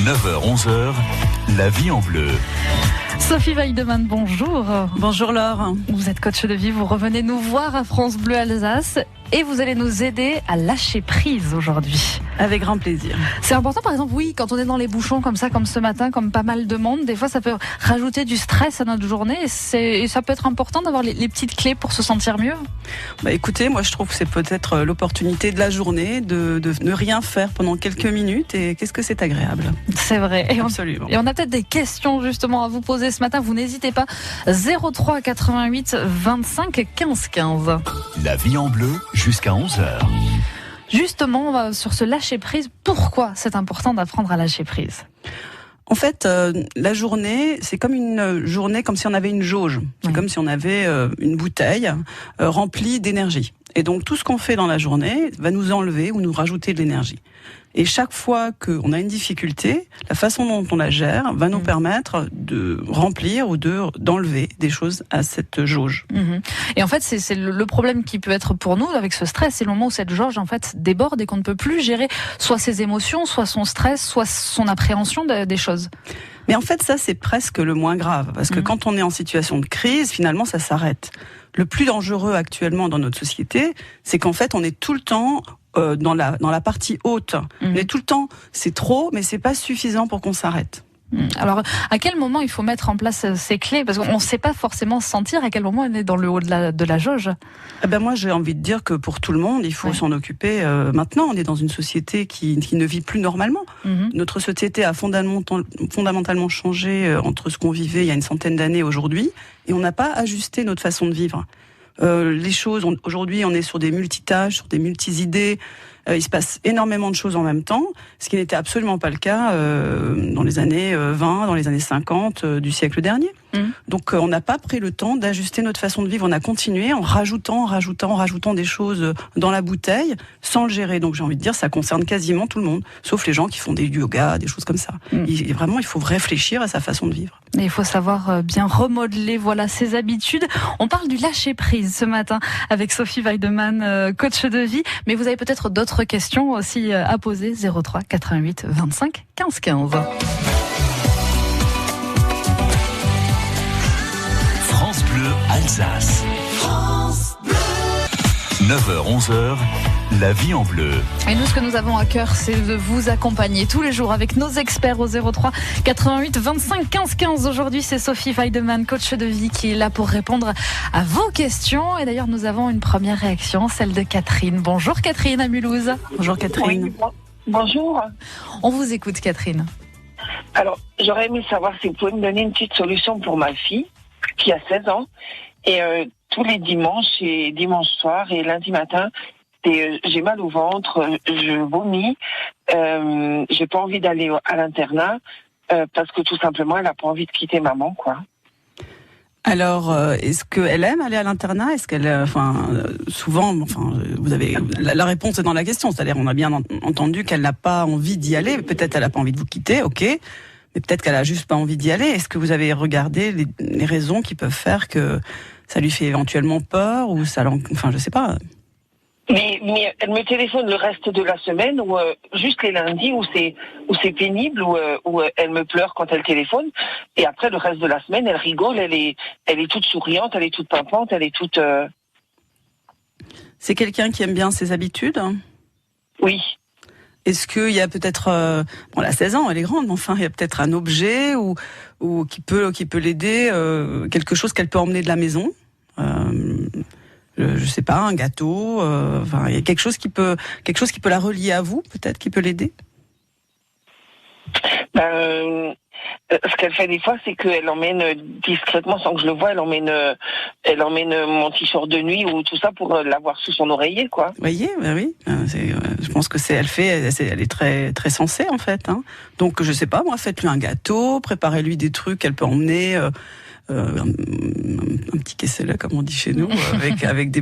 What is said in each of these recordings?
9h-11h, la vie en bleu. Sophie Weidemann, bonjour. Bonjour Laure. Vous êtes coach de vie, vous revenez nous voir à France Bleu Alsace et vous allez nous aider à lâcher prise aujourd'hui. Avec grand plaisir. C'est important, par exemple, oui, quand on est dans les bouchons comme ça, comme ce matin, comme pas mal de monde, des fois ça peut rajouter du stress à notre journée et ça peut être important d'avoir les petites clés pour se sentir mieux. Écoutez, moi je trouve que c'est peut-être l'opportunité de la journée de ne rien faire pendant quelques minutes et qu'est-ce que c'est agréable. C'est vrai. Absolument. Et on a peut-être des questions justement à vous poser ce matin, vous n'hésitez pas. 03 88 25 15 15. La vie en bleu jusqu'à 11h. Justement, sur ce lâcher prise, pourquoi c'est important d'apprendre à lâcher prise ? En fait, la journée, c'est comme une journée, comme si on avait une jauge. C'est comme si on avait une bouteille remplie d'énergie. Et donc, tout ce qu'on fait dans la journée va nous enlever ou nous rajouter de l'énergie. Et chaque fois qu'on a une difficulté, la façon dont on la gère va nous permettre de remplir ou d'enlever des choses à cette jauge. Et en fait, c'est le problème qui peut être pour nous avec ce stress, c'est le moment où cette jauge en fait déborde et qu'on ne peut plus gérer soit ses émotions, soit son stress, soit son appréhension des choses. Mais en fait, ça, c'est presque le moins grave. Parce que quand on est en situation de crise, finalement, ça s'arrête. Le plus dangereux actuellement dans notre société, c'est qu'en fait, on est tout le temps dans la partie haute. On est tout le temps, c'est trop, mais c'est pas suffisant pour qu'on s'arrête. Alors, à quel moment il faut mettre en place ces clés ? Parce qu'on ne sait pas forcément sentir à quel moment on est dans le haut de la jauge. Moi, j'ai envie de dire que pour tout le monde, il faut s'en occuper maintenant. On est dans une société qui ne vit plus normalement. Notre société a fondamentalement changé entre ce qu'on vivait il y a une centaine d'années aujourd'hui, et on n'a pas ajusté notre façon de vivre. Les choses, aujourd'hui, on est sur des multitâches, sur des multi-idées. Il se passe énormément de choses en même temps, ce qui n'était absolument pas le cas dans les années 20, dans les années 50 du siècle dernier. Donc on n'a pas pris le temps d'ajuster notre façon de vivre, on a continué en rajoutant des choses dans la bouteille sans le gérer. Donc j'ai envie de dire, ça concerne quasiment tout le monde, sauf les gens qui font des yoga, des choses comme ça. Il faut réfléchir à sa façon de vivre. Et il faut savoir bien remodeler ses habitudes. On parle du lâcher prise ce matin avec Sophie Weidemann, coach de vie, mais vous avez peut-être d'autres questions aussi à poser. 03 88 25 15 15. France Bleu Alsace. France Bleu. 9h-11h, la vie en bleu. Et nous, ce que nous avons à cœur, c'est de vous accompagner tous les jours avec nos experts au 03 88 25 15 15. Aujourd'hui, c'est Sophie Weidemann, coach de vie, qui est là pour répondre à vos questions. Et d'ailleurs, nous avons une première réaction, celle de Catherine. Bonjour Catherine à Mulhouse. Bonjour Catherine. Oui, bonjour. On vous écoute Catherine. Alors, j'aurais aimé savoir si vous pouvez me donner une petite solution pour ma fille, qui a 16 ans. Et tous les dimanches et dimanche soir et lundi matin, j'ai mal au ventre, je vomis, j'ai pas envie d'aller à l'internat parce que tout simplement elle a pas envie de quitter maman, quoi. Alors, est-ce qu'elle aime aller à l'internat ? Est-ce qu'elle, souvent, vous avez la réponse est dans la question. C'est-à-dire, on a bien entendu qu'elle n'a pas envie d'y aller. Peut-être elle n'a pas envie de vous quitter, ok. Mais peut-être qu'elle a juste pas envie d'y aller. Est-ce que vous avez regardé les raisons qui peuvent faire que ça lui fait éventuellement peur ou ça, je sais pas. Mais elle me téléphone le reste de la semaine ou juste les lundis où c'est pénible où elle me pleure quand elle téléphone, et après le reste de la semaine elle rigole, elle est toute souriante, elle est toute pimpante, elle est toute. C'est quelqu'un qui aime bien ses habitudes ? Oui. Est-ce qu'il y a peut-être, elle a 16 ans, elle est grande, mais enfin il y a peut-être un objet ou qui peut l'aider, quelque chose qu'elle peut emmener de la maison. Je sais pas, un gâteau, il y a quelque chose qui peut la relier à vous, peut-être, qui peut l'aider. Ce qu'elle fait des fois, c'est qu'elle emmène discrètement, sans que je le voie, elle emmène mon t-shirt de nuit ou tout ça pour l'avoir sous son oreiller, quoi. Vous voyez, oui. Je pense que elle est très très sensée en fait. Donc je sais pas, moi, faites-lui un gâteau, préparez-lui des trucs qu'elle peut emmener. Un petit kessel, comme on dit chez nous, avec des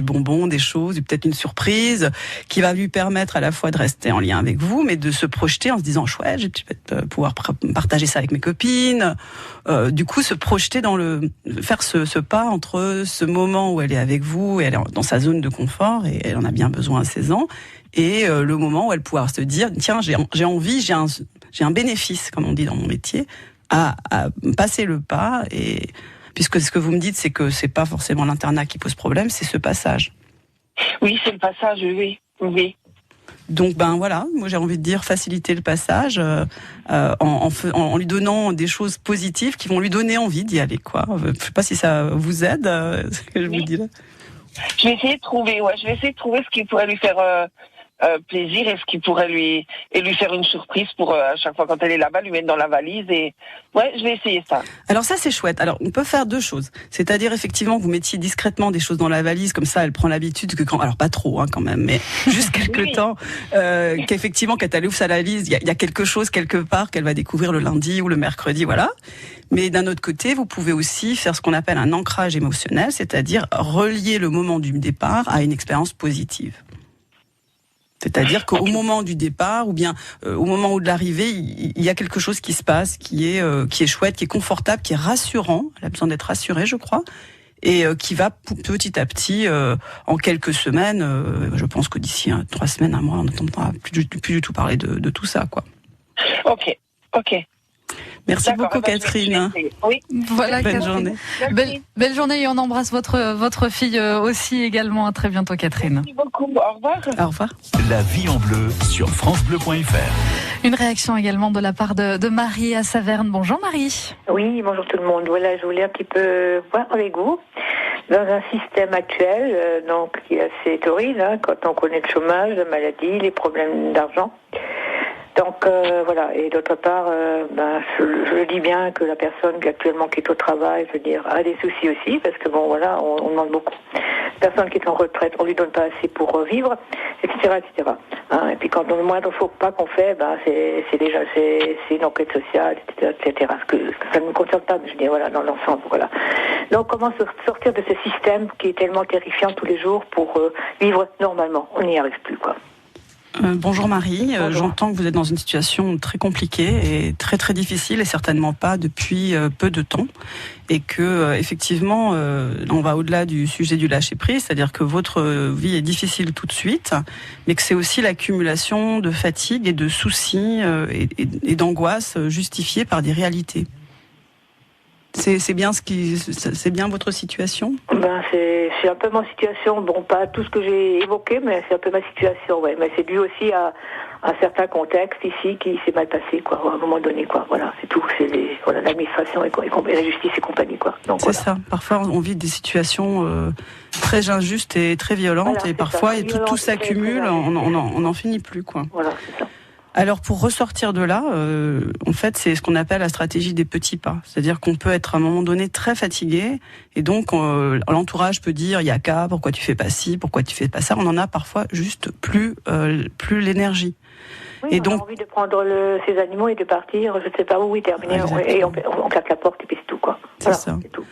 bonbons, des choses, peut-être une surprise qui va lui permettre à la fois de rester en lien avec vous, mais de se projeter en se disant chouette, je vais peut-être pouvoir partager ça avec mes copines. Du coup, se projeter faire ce pas entre ce moment où elle est avec vous et elle est dans sa zone de confort et elle en a bien besoin à 16 ans, et le moment où elle pourra se dire tiens, j'ai envie, j'ai un bénéfice, comme on dit dans mon métier, à passer le pas. Et puisque ce que vous me dites, c'est que c'est pas forcément l'internat qui pose problème, c'est ce passage. Oui, c'est le passage, oui. Donc voilà, moi j'ai envie de dire faciliter le passage en lui donnant des choses positives qui vont lui donner envie d'y aller, quoi. Je sais pas si ça vous aide, ce que je vous dis là. Je vais essayer de trouver ce qui pourrait lui faire plaisir et ce qui pourrait lui faire une surprise pour à chaque fois quand elle est là-bas, lui mettre dans la valise et je vais essayer ça. Alors ça c'est chouette. Alors on peut faire deux choses, c'est-à-dire effectivement vous mettiez discrètement des choses dans la valise comme ça, elle prend l'habitude que alors pas trop quand même, mais juste quelques temps qu'effectivement quand elle ouvre sa valise, il y a quelque chose quelque part qu'elle va découvrir le lundi ou le mercredi, voilà. Mais d'un autre côté, vous pouvez aussi faire ce qu'on appelle un ancrage émotionnel, c'est-à-dire relier le moment du départ à une expérience positive. C'est-à-dire qu'au moment du départ, ou bien au moment de l'arrivée, il y a quelque chose qui se passe, qui est chouette, qui est confortable, qui est rassurant. Elle a besoin d'être rassurée, je crois, et qui va petit à petit, en quelques semaines, je pense que d'ici 3 semaines, 1 mois, on n'entendra plus du tout parler de tout ça, quoi. Ok. Merci beaucoup, Catherine. Oui. Voilà, bonne journée. Belle journée et on embrasse votre fille aussi également. À très bientôt, Catherine. Merci beaucoup. Au revoir. Au revoir. La vie en bleu sur francebleu.fr. Une réaction également de la part de Marie à Saverne. Bonjour Marie. Oui, bonjour tout le monde. Voilà, je voulais un petit peu voir avec vous. Dans un système actuel, donc qui est assez torride, quand on connaît le chômage, la maladie, les problèmes d'argent. Donc voilà, et d'autre part, je dis bien que la personne qui actuellement qui est au travail, je veux dire, a des soucis aussi, parce que bon voilà, on demande beaucoup. La personne qui est en retraite, on lui donne pas assez pour vivre, etc. Et puis quand le moindre faux pas qu'on fait, c'est une enquête sociale, etc. Ce que ça ne me concerne pas, mais je dis voilà, dans l'ensemble, voilà. Donc comment sortir de ce système qui est tellement terrifiant tous les jours pour vivre normalement? On n'y arrive plus, quoi. Bonjour Marie, Bonjour. J'entends que vous êtes dans une situation très compliquée et très très difficile et certainement pas depuis peu de temps et que effectivement on va au-delà du sujet du lâcher prise, c'est-à-dire que votre vie est difficile tout de suite, mais que c'est aussi l'accumulation de fatigue et de soucis et d'angoisse justifiés par des réalités. C'est bien votre situation? C'est un peu ma situation. Bon, pas tout ce que j'ai évoqué, mais c'est un peu ma situation, ouais. Mais c'est dû aussi à un certain contexte ici qui s'est mal passé, quoi, à un moment donné, quoi. Voilà, c'est tout. C'est l'administration et la justice et compagnie, quoi. Donc, c'est ça. Parfois, on vit des situations très injustes et très violentes, voilà, et parfois, tout s'accumule, on n'en finit plus, quoi. Voilà, c'est ça. Alors pour ressortir de là, en fait, c'est ce qu'on appelle la stratégie des petits pas. C'est-à-dire qu'on peut être à un moment donné très fatigué, et donc l'entourage peut dire il y a qu'à, pourquoi tu fais pas ci, pourquoi tu fais pas ça. On en a parfois juste plus l'énergie. Oui, et on donc a envie de prendre ses animaux et de partir, je ne sais pas où, terminer, et on claque la porte et puis c'est tout, quoi. Voilà, c'est ça. C'est tout.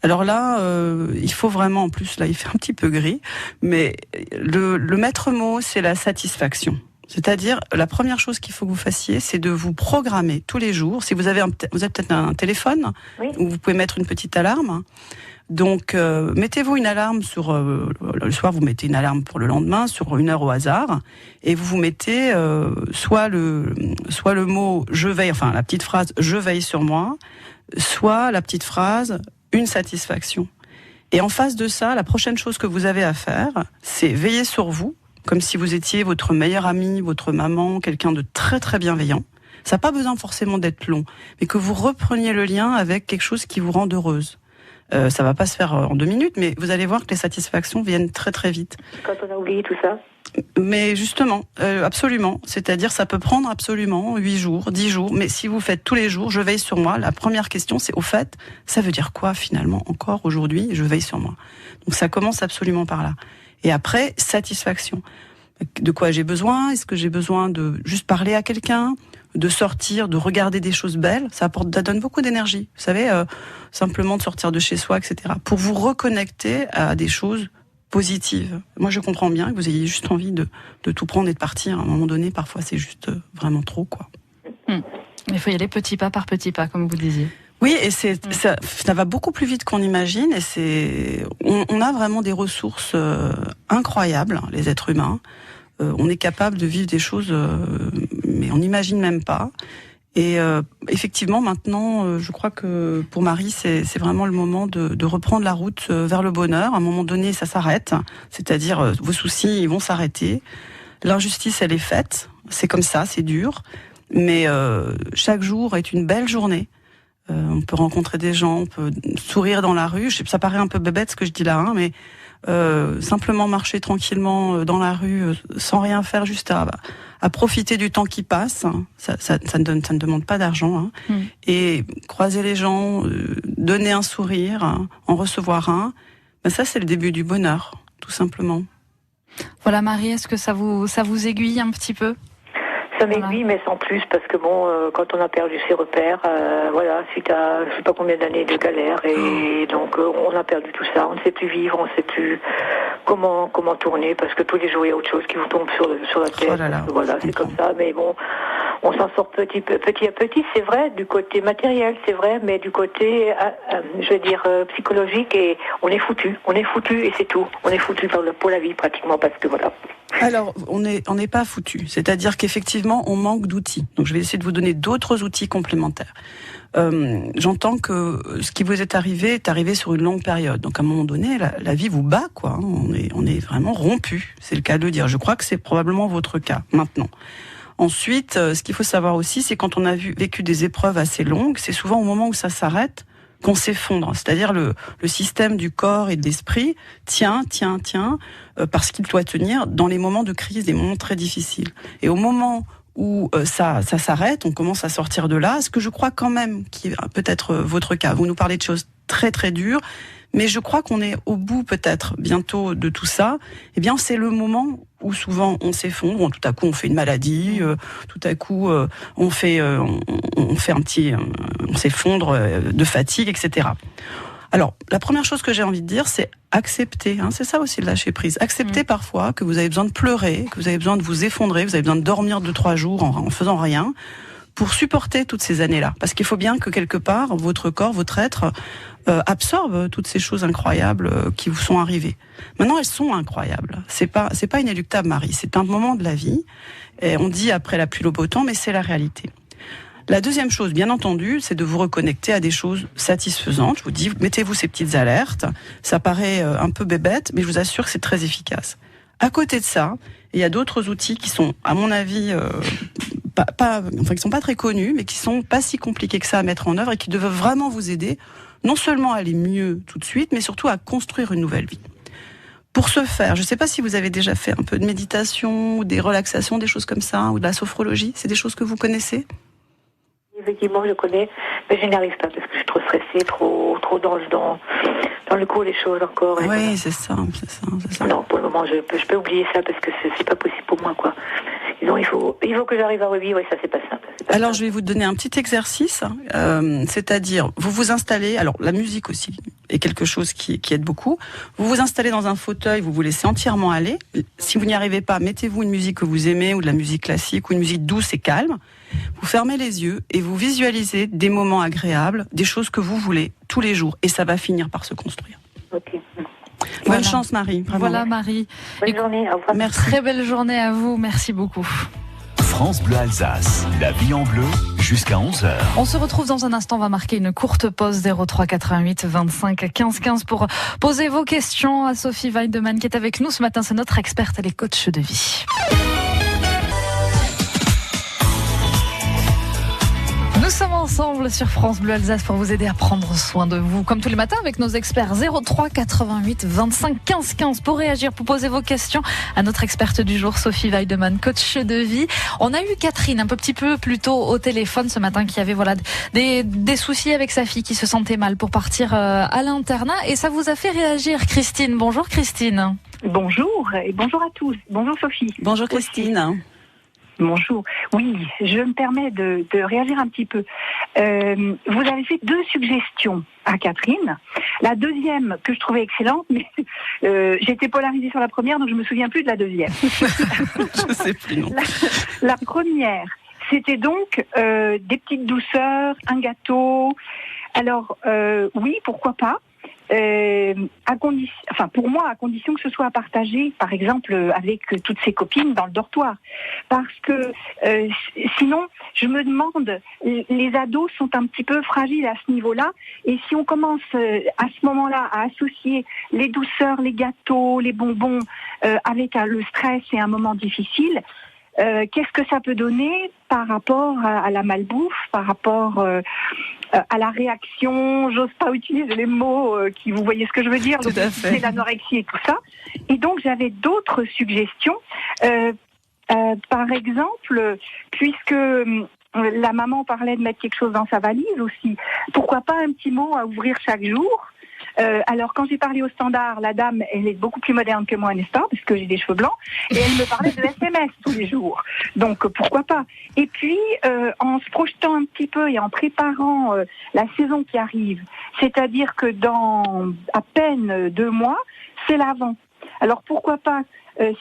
Alors là, il faut vraiment, en plus là, il fait un petit peu gris, mais le maître mot, c'est la satisfaction. C'est-à-dire, la première chose qu'il faut que vous fassiez, c'est de vous programmer tous les jours. Si vous avez peut-être un téléphone, oui, où vous pouvez mettre une petite alarme. Donc, mettez-vous une alarme sur le soir. Vous mettez une alarme pour le lendemain sur 1 heure au hasard, et vous mettez soit le mot je veille, enfin la petite phrase je veille sur moi, soit la petite phrase une satisfaction. Et en face de ça, la prochaine chose que vous avez à faire, c'est veiller sur vous, comme si vous étiez votre meilleur ami, votre maman, quelqu'un de très très bienveillant. Ça n'a pas besoin forcément d'être long, mais que vous repreniez le lien avec quelque chose qui vous rend heureuse. Ça va pas se faire en 2 minutes, mais vous allez voir que les satisfactions viennent très très vite. Quand on a oublié tout ça. Mais justement, absolument. C'est-à-dire, ça peut prendre absolument 8 jours, 10 jours, mais si vous faites tous les jours, je veille sur moi, la première question, c'est au fait, ça veut dire quoi finalement encore aujourd'hui, je veille sur moi. Donc ça commence absolument par là. Et après, satisfaction. De quoi j'ai besoin? Est-ce que j'ai besoin de juste parler à quelqu'un, de sortir, de regarder des choses belles? Ça donne beaucoup d'énergie. Vous savez, simplement de sortir de chez soi, etc. Pour vous reconnecter à des choses positives. Moi, je comprends bien que vous ayez juste envie de tout prendre et de partir. À un moment donné, parfois, c'est juste vraiment trop, quoi. Il faut y aller petit pas par petit pas, comme vous disiez. Oui, et ça va beaucoup plus vite qu'on imagine, et on a vraiment des ressources incroyables, les êtres humains. On est capable de vivre des choses mais on n'imagine même pas. Et effectivement, maintenant, je crois que pour Marie, c'est vraiment le moment de reprendre la route vers le bonheur. À un moment donné, ça s'arrête, c'est-à-dire vos soucis, ils vont s'arrêter. L'injustice, elle est faite, c'est comme ça, c'est dur, mais chaque jour est une belle journée. On peut rencontrer des gens, on peut sourire dans la rue. Ça paraît un peu bébête ce que je dis là, hein, mais simplement marcher tranquillement dans la rue sans rien faire, juste à profiter du temps qui passe. Ça ne demande pas d'argent. Hein. Et croiser les gens, donner un sourire, en recevoir un, ben ça c'est le début du bonheur, tout simplement. Voilà Marie, est-ce que ça vous aiguille un petit peu ? Ça m'aiguille, mais sans plus, parce que bon, quand on a perdu ses repères, voilà, suite à je sais pas combien d'années de galère, et donc on a perdu tout ça, on ne sait plus vivre, on ne sait plus comment tourner, parce que tous les jours il y a autre chose qui vous tombe sur la tête. Voilà, c'est comme ça, mais bon, on s'en sort petit à petit, c'est vrai, du côté matériel, c'est vrai, mais du côté, je veux dire, psychologique, et on est foutu et c'est tout. On est foutu pour la vie pratiquement, parce que voilà. Alors, on n'est pas foutu. C'est-à-dire qu'effectivement, on manque d'outils. Donc, je vais essayer de vous donner d'autres outils complémentaires. J'entends que ce qui vous est arrivé sur une longue période. Donc, à un moment donné, la vie vous bat, quoi. On est vraiment rompu. C'est le cas de le dire. Je crois que c'est probablement votre cas maintenant. Ensuite, ce qu'il faut savoir aussi, c'est quand on a vécu des épreuves assez longues, c'est souvent au moment où ça s'arrête qu'on s'effondre. C'est-à-dire le système du corps et de l'esprit tient, parce qu'il doit tenir dans les moments de crise, des moments très difficiles. Et au moment où ça s'arrête, on commence à sortir de là, ce que je crois quand même qui est peut-être votre cas. Vous nous parlez de choses très très dures, mais je crois qu'on est au bout peut-être bientôt de tout ça. Eh bien, c'est le moment où souvent on s'effondre, tout à coup on fait une maladie, tout à coup on s'effondre de fatigue, etc. Alors, la première chose que j'ai envie de dire, c'est accepter. C'est ça aussi le lâcher prise. Accepter parfois que vous avez besoin de pleurer, que vous avez besoin de vous effondrer, vous avez besoin de dormir 2-3 jours en faisant rien, pour supporter toutes ces années-là. Parce qu'il faut bien que quelque part, votre corps, votre être, absorbe toutes ces choses incroyables qui vous sont arrivées. Maintenant, elles sont incroyables. C'est pas inéluctable, Marie. C'est un moment de la vie. Et on dit après la pluie, le beau temps, mais c'est la réalité. La deuxième chose, bien entendu, c'est de vous reconnecter à des choses satisfaisantes. Je vous dis, mettez-vous ces petites alertes. Ça paraît un peu bébête, mais je vous assure que c'est très efficace. À côté de ça, il y a d'autres outils qui sont, à mon avis, qui sont pas très connus, mais qui sont pas si compliqués que ça à mettre en œuvre et qui doivent vraiment vous aider, non seulement à aller mieux tout de suite, mais surtout à construire une nouvelle vie. Pour ce faire, je ne sais pas si vous avez déjà fait un peu de méditation, ou des relaxations, des choses comme ça, ou de la sophrologie. C'est des choses que vous connaissez ? Effectivement, je connais, mais je n'y arrive pas parce que je suis trop stressée, trop dans le coup des choses encore. Oui, c'est ça. Non, pour le moment, je peux oublier ça parce que c'est pas possible pour moi, quoi. Disons, il faut que j'arrive à revivre et ça, c'est pas simple. Alors, je vais vous donner un petit exercice, c'est-à-dire, vous vous installez, alors la musique aussi est quelque chose qui aide beaucoup, vous vous installez dans un fauteuil, vous vous laissez entièrement aller, si vous n'y arrivez pas, mettez-vous une musique que vous aimez, ou de la musique classique, ou une musique douce et calme, vous fermez les yeux et vous visualisez des moments agréables, des choses que vous voulez tous les jours, et ça va finir par se construire. Ok. Bonne chance, Marie. Vraiment. Voilà, Marie. Bonne journée, au revoir. Merci. Très belle journée à vous, merci beaucoup. France Bleu Alsace, la vie en bleu, jusqu'à 11h. On se retrouve dans un instant, on va marquer une courte pause 03 88 25 15 15 pour poser vos questions à Sophie Weidemann qui est avec nous ce matin. C'est notre experte, elle est coach de vie. Nous sommes ensemble sur France Bleu Alsace pour vous aider à prendre soin de vous, comme tous les matins avec nos experts. 03 88 25 15 15 pour réagir, pour poser vos questions à notre experte du jour, Sophie Weidemann, coach de vie. On a eu Catherine un petit peu plus tôt au téléphone ce matin qui avait des soucis avec sa fille qui se sentait mal pour partir à l'internat et ça vous a fait réagir, Christine. Bonjour Christine. Bonjour et bonjour à tous. Bonjour Sophie. Bonjour Christine. Bonjour. Oui, je me permets de réagir un petit peu. Vous avez fait 2 suggestions à Catherine. La deuxième que je trouvais excellente, mais j'étais polarisée sur la première, donc je me souviens plus de la deuxième. Je sais plus non. La première, c'était donc des petites douceurs, un gâteau. Alors oui, pourquoi pas. pour moi, à condition que ce soit partagé, par exemple, avec toutes ses copines dans le dortoir. Parce que sinon, je me demande, les ados sont un petit peu fragiles à ce niveau-là, et si on commence à ce moment-là à associer les douceurs, les gâteaux, les bonbons avec le stress et un moment difficile, qu'est-ce que ça peut donner par rapport à la malbouffe, par rapport à la réaction, j'ose pas utiliser les mots qui, vous voyez ce que je veux dire, l'obésité, l'anorexie et tout ça. Et donc j'avais d'autres suggestions. Par exemple, puisque la maman parlait de mettre quelque chose dans sa valise aussi, pourquoi pas un petit mot à ouvrir chaque jour. Alors quand j'ai parlé au standard, la dame, elle est beaucoup plus moderne que moi, n'est-ce pas, parce que j'ai des cheveux blancs, et elle me parlait de SMS tous les jours. Donc pourquoi pas. Et puis en se projetant un petit peu et en préparant la saison qui arrive, c'est-à-dire que dans à peine 2 mois, c'est l'Avent. Alors pourquoi pas,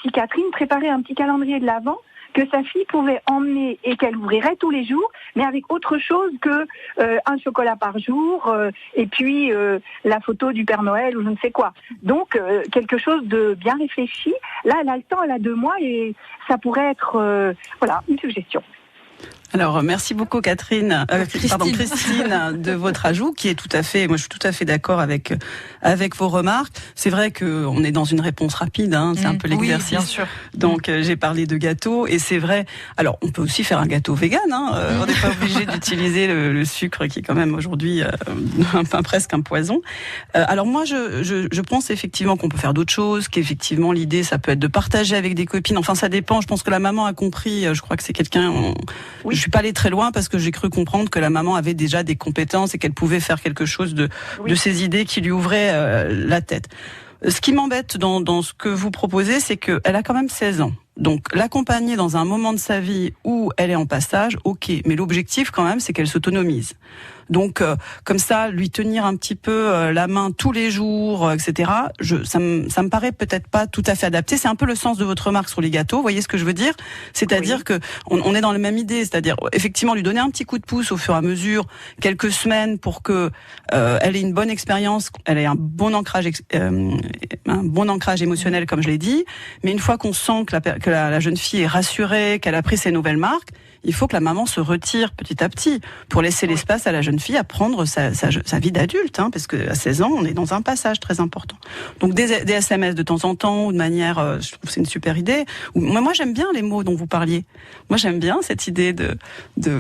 si Catherine préparait un petit calendrier de l'Avent que sa fille pouvait emmener et qu'elle ouvrirait tous les jours, mais avec autre chose que un chocolat par jour et puis la photo du Père Noël ou je ne sais quoi. Donc quelque chose de bien réfléchi. Là, elle a le temps, elle a 2 mois et ça pourrait être une suggestion. Alors, merci beaucoup Christine, de votre ajout, qui est tout à fait, moi je suis tout à fait d'accord avec vos remarques. C'est vrai que on est dans une réponse rapide, c'est un peu l'exercice. Oui, bien sûr. Donc j'ai parlé de gâteau et c'est vrai. Alors on peut aussi faire un gâteau vegan. On n'est pas obligé d'utiliser le sucre qui est quand même aujourd'hui presque un poison. Alors moi je pense effectivement qu'on peut faire d'autres choses, qu'effectivement l'idée ça peut être de partager avec des copines. Enfin ça dépend. Je pense que la maman a compris. Je crois que c'est quelqu'un. Je suis pas allée très loin parce que j'ai cru comprendre que la maman avait déjà des compétences et qu'elle pouvait faire quelque chose de ses idées qui lui ouvraient la tête. Ce qui m'embête dans ce que vous proposez, c'est qu'elle a quand même 16 ans. Donc l'accompagner dans un moment de sa vie où elle est en passage, ok, mais l'objectif quand même c'est qu'elle s'autonomise. Donc comme ça, lui tenir un petit peu la main tous les jours, etc. Ça me paraît peut-être pas tout à fait adapté. C'est un peu le sens de votre remarque sur les gâteaux. Vous voyez ce que je veux dire ? C'est-à-dire que on est dans la même idée, c'est-à-dire effectivement lui donner un petit coup de pouce au fur et à mesure, quelques semaines pour que elle ait une bonne expérience, elle ait un bon ancrage émotionnel comme je l'ai dit. Mais une fois qu'on sent que la jeune fille est rassurée, qu'elle a pris ses nouvelles marques, il faut que la maman se retire petit à petit pour laisser l'espace à la jeune fille à prendre sa vie d'adulte, parce que à 16 ans, on est dans un passage très important. Donc des SMS de temps en temps ou de manière, je trouve que c'est une super idée. Moi j'aime bien les mots dont vous parliez. Moi j'aime bien cette idée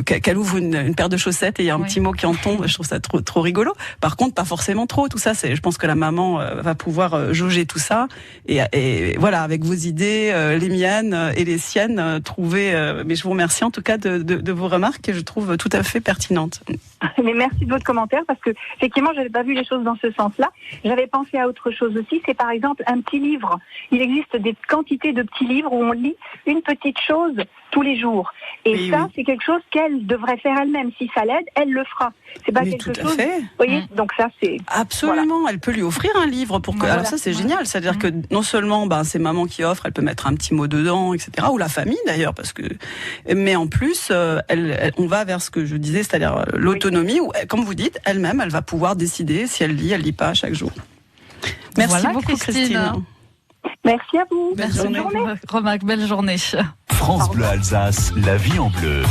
qu'elle ouvre une paire de chaussettes et il y a un petit mot qui en tombe. Je trouve ça trop rigolo. Par contre, pas forcément trop. Tout ça, je pense que la maman va pouvoir jauger tout ça et voilà, avec vos idées, les miennes et les siennes, trouver. Mais je vous remercie en tout cas de vos remarques que je trouve tout à fait pertinentes. Mais merci de votre commentaire parce que effectivement j'avais pas vu les choses dans ce sens-là. J'avais pensé à autre chose aussi, c'est par exemple un petit livre. Il existe des quantités de petits livres où on lit une petite chose tous les jours. Et c'est quelque chose qu'elle devrait faire elle-même. Si ça l'aide, elle le fera. C'est pas quelque chose. Vous voyez, donc ça c'est. Absolument. Voilà. Elle peut lui offrir un livre pour que. Alors ça c'est génial. C'est-à-dire que non seulement c'est maman qui offre, elle peut mettre un petit mot dedans, etc. Ou la famille d'ailleurs, parce que. Mais en plus, on va vers ce que je disais, c'est-à-dire l'autonomie où, comme vous dites, elle-même, elle va pouvoir décider si elle lit pas chaque jour. Merci beaucoup Christine. Merci à vous. Belle journée. Remarque, belle journée. France Bleu Alsace, la vie en bleu.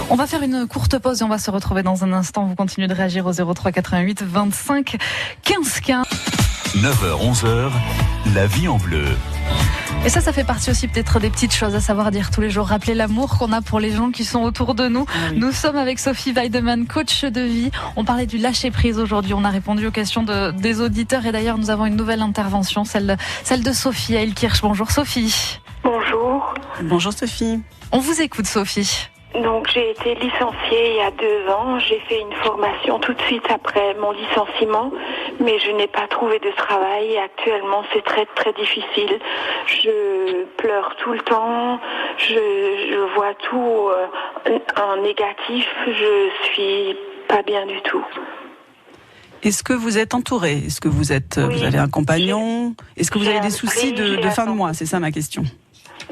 On va faire une courte pause et on va se retrouver dans un instant. Vous continuez de réagir au 03 88 25 15 15. 9h, 11h, la vie en bleu. Et ça fait partie aussi peut-être des petites choses à savoir dire tous les jours. Rappeler l'amour qu'on a pour les gens qui sont autour de nous. Nous sommes avec Sophie Weidemann, coach de vie. On parlait du lâcher-prise aujourd'hui. On a répondu aux questions des auditeurs. Et d'ailleurs, nous avons une nouvelle intervention, celle de Sophie à Ilkirch. Bonjour Sophie. Bonjour. Bonjour Sophie. On vous écoute Sophie. Donc j'ai été licenciée il y a 2 ans, j'ai fait une formation tout de suite après mon licenciement, mais je n'ai pas trouvé de travail et actuellement c'est très très difficile. Je pleure tout le temps, je vois tout en négatif, je suis pas bien du tout. Est-ce que vous êtes entourée ? Est-ce que vous avez un compagnon ? Est-ce que vous avez des soucis de fin de mois ? C'est ça ma question.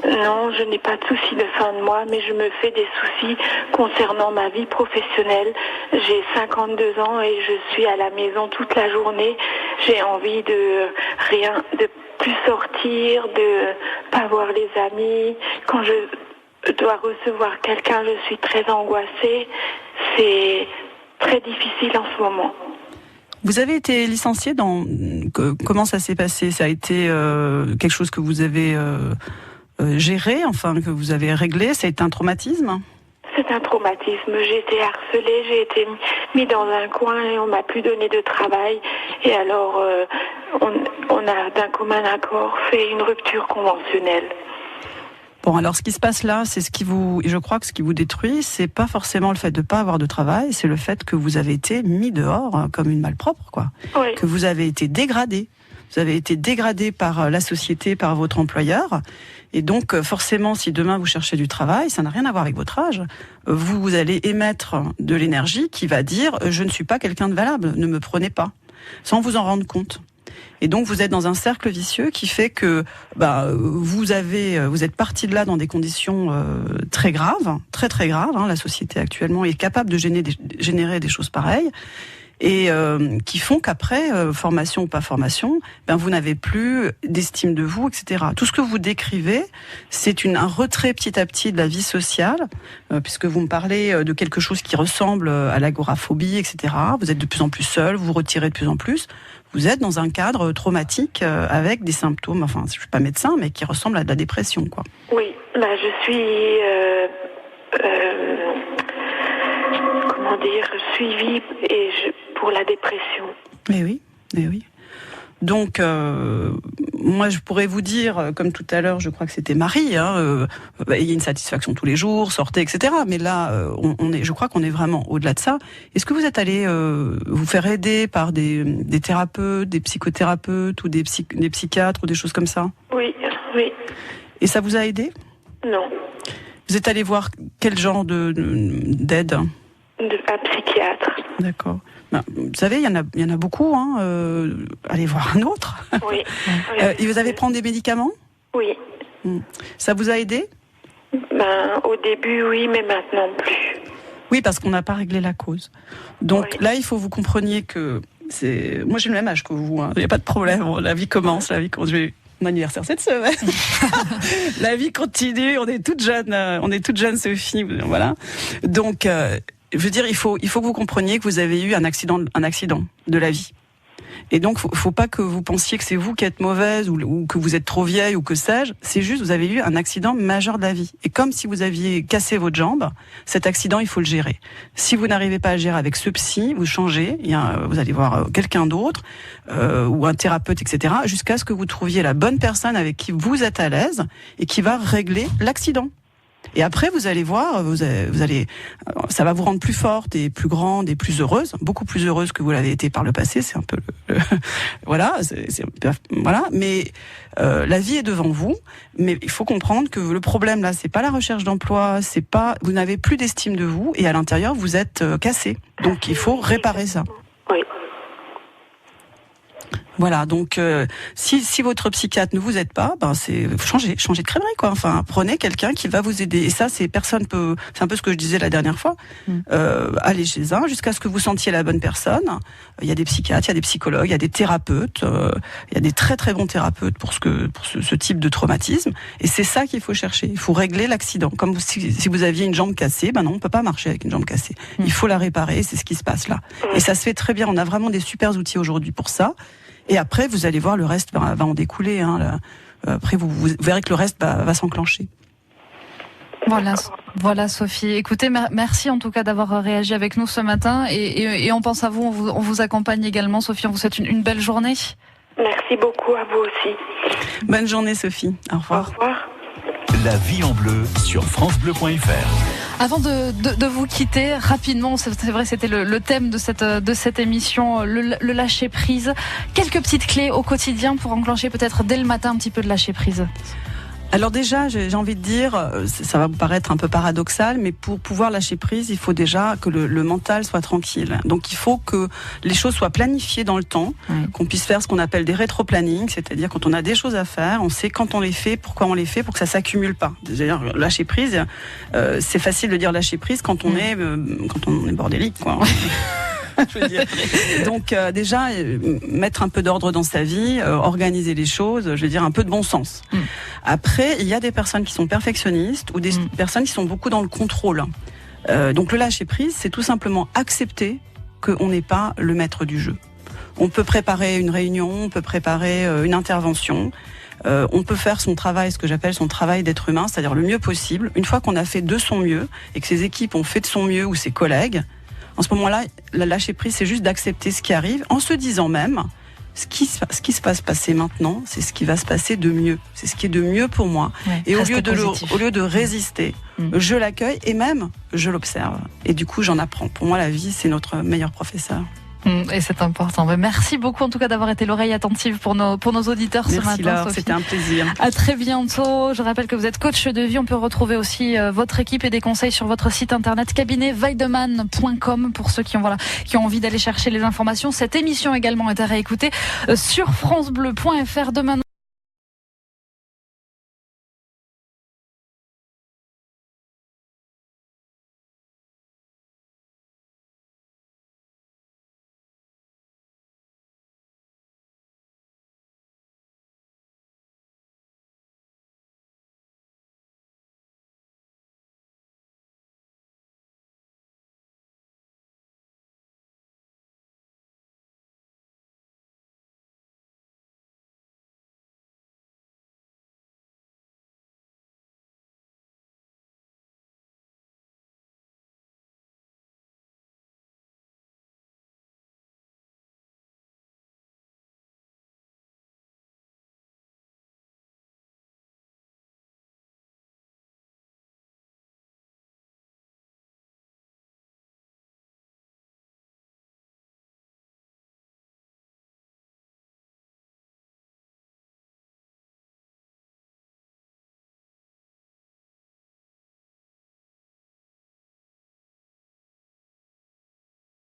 Non, je n'ai pas de soucis de fin de mois, mais je me fais des soucis concernant ma vie professionnelle. J'ai 52 ans et je suis à la maison toute la journée. J'ai envie de plus sortir, de pas voir les amis. Quand je dois recevoir quelqu'un, je suis très angoissée. C'est très difficile en ce moment. Vous avez été licenciée comment ça s'est passé? Ça a été quelque chose que vous avez géré, enfin que vous avez réglé? Ça a été un traumatisme? C'est un traumatisme. J'ai été harcelée, j'ai été mis dans un coin et on m'a plus donné de travail. Et alors, on a d'un commun accord fait une rupture conventionnelle. Bon, alors ce qui se passe là, c'est je crois que ce qui vous détruit, c'est pas forcément le fait de pas avoir de travail, c'est le fait que vous avez été mis dehors comme une malpropre, quoi. Oui. Que vous avez été dégradé. Vous avez été dégradé par la société, par votre employeur. Et donc, forcément, si demain vous cherchez du travail, ça n'a rien à voir avec votre âge. Vous allez émettre de l'énergie qui va dire « je ne suis pas quelqu'un de valable, ne me prenez pas », sans vous en rendre compte. Et donc, vous êtes dans un cercle vicieux qui fait que vous êtes parti de là dans des conditions très graves, très très graves. La société actuellement est capable de générer des choses pareilles. Et qui font qu'après, formation ou pas formation, vous n'avez plus d'estime de vous, etc. Tout ce que vous décrivez, c'est un retrait petit à petit de la vie sociale, puisque vous me parlez de quelque chose qui ressemble à l'agoraphobie, etc. Vous êtes de plus en plus seul, vous vous retirez de plus en plus. Vous êtes dans un cadre traumatique avec des symptômes, enfin, je suis pas médecin, mais qui ressemble à de la dépression, quoi. Oui, je suis... comment dire, suivie pour la dépression. Mais oui. Donc, moi, je pourrais vous dire, comme tout à l'heure, je crois que c'était Marie, il y a une satisfaction tous les jours, sortez, etc. Mais là, je crois qu'on est vraiment au-delà de ça. Est-ce que vous êtes allé vous faire aider par des thérapeutes, des psychothérapeutes ou des psychiatres ou des choses comme ça? Oui. Et ça vous a aidé? Non. Vous êtes allé voir quel genre d'aide? Un psychiatre. D'accord. Vous savez, il y en a beaucoup. Allez voir un autre. Oui. Et vous avez pris des médicaments? Oui. Ça vous a aidé? Au début, oui, mais maintenant plus. Oui, parce qu'on n'a pas réglé la cause. Donc là, il faut que vous compreniez que moi, j'ai le même âge que vous. Il n'y a pas de problème. La vie commence. Mon anniversaire cette semaine. La vie continue. On est toutes jeunes, Sophie. Voilà. Donc. Je veux dire, il faut que vous compreniez que vous avez eu un accident de la vie. Et donc, faut pas que vous pensiez que c'est vous qui êtes mauvaise ou que vous êtes trop vieille ou que sais-je. C'est juste, vous avez eu un accident majeur de la vie. Et comme si vous aviez cassé votre jambe, cet accident, il faut le gérer. Si vous n'arrivez pas à le gérer avec ce psy, vous changez. Vous allez voir quelqu'un d'autre ou un thérapeute, etc. Jusqu'à ce que vous trouviez la bonne personne avec qui vous êtes à l'aise et qui va régler l'accident. Et après, vous allez voir, ça va vous rendre plus forte et plus grande et plus heureuse, beaucoup plus heureuse que vous l'avez été par le passé. C'est un peu voilà. Mais la vie est devant vous. Mais il faut comprendre que le problème là, c'est pas la recherche d'emploi, vous n'avez plus d'estime de vous et à l'intérieur vous êtes cassé. Donc il faut réparer ça. Oui. Voilà, donc si votre psychiatre ne vous aide pas, c'est changer de crèmerie, quoi. Enfin, prenez quelqu'un qui va vous aider. Et ça, c'est un peu ce que je disais la dernière fois. Allez chez un jusqu'à ce que vous sentiez la bonne personne. Il y a des psychiatres, il y a des psychologues, il y a des thérapeutes. Il y a des très très bons thérapeutes pour ce type de traumatisme. Et c'est ça qu'il faut chercher. Il faut régler l'accident. Comme si vous aviez une jambe cassée, non, on peut pas marcher avec une jambe cassée. Il faut la réparer. C'est ce qui se passe là. Et ça se fait très bien. On a vraiment des super outils aujourd'hui pour ça. Et après, vous allez voir, le reste va en découler. Après, vous verrez que le reste va s'enclencher. Voilà Sophie. Écoutez, merci en tout cas d'avoir réagi avec nous ce matin. Et on pense à vous, on vous accompagne également. Sophie, on vous souhaite une belle journée. Merci beaucoup à vous aussi. Bonne journée Sophie. Au revoir. Au revoir. La vie en bleu sur francebleu.fr. Avant de vous quitter rapidement, c'est vrai, c'était le thème de cette émission, le lâcher prise. Quelques petites clés au quotidien pour enclencher peut-être dès le matin un petit peu de lâcher prise. Alors déjà, j'ai envie de dire, ça va vous paraître un peu paradoxal, mais pour pouvoir lâcher prise, il faut déjà que le mental soit tranquille. Donc il faut que les choses soient planifiées dans le temps, qu'on puisse faire ce qu'on appelle des rétro-plannings, c'est-à-dire quand on a des choses à faire, on sait quand on les fait, pourquoi on les fait, pour que ça s'accumule pas. D'ailleurs, lâcher prise, c'est facile de dire lâcher prise quand on est bordélique, quoi. Je veux dire. Donc déjà mettre un peu d'ordre dans sa vie, organiser les choses, je veux dire un peu de bon sens. Après, il y a des personnes qui sont perfectionnistes ou des personnes qui sont beaucoup dans le contrôle. Donc le lâcher prise, c'est tout simplement accepter qu'on n'est pas le maître du jeu. On peut préparer une réunion, on peut préparer une intervention. On peut faire son travail, ce que j'appelle son travail d'être humain, c'est-à-dire le mieux possible. Une fois qu'on a fait de son mieux et que ses équipes ont fait de son mieux ou ses collègues, en ce moment-là, la lâcher prise, c'est juste d'accepter ce qui arrive, en se disant même, ce qui se passe passer maintenant, c'est ce qui va se passer de mieux. C'est ce qui est de mieux pour moi. Ouais, et au lieu de résister, je l'accueille et même, je l'observe. Et du coup, j'en apprends. Pour moi, la vie, c'est notre meilleur professeur. Et c'est important. Merci beaucoup en tout cas d'avoir été l'oreille attentive pour nos auditeurs ce matin. Laure, c'était un plaisir. À très bientôt. Je rappelle que vous êtes coach de vie. On peut retrouver aussi votre équipe et des conseils sur votre site internet cabinetweidemann.com pour ceux qui ont envie d'aller chercher les informations. Cette émission également est à réécouter sur francebleu.fr demain.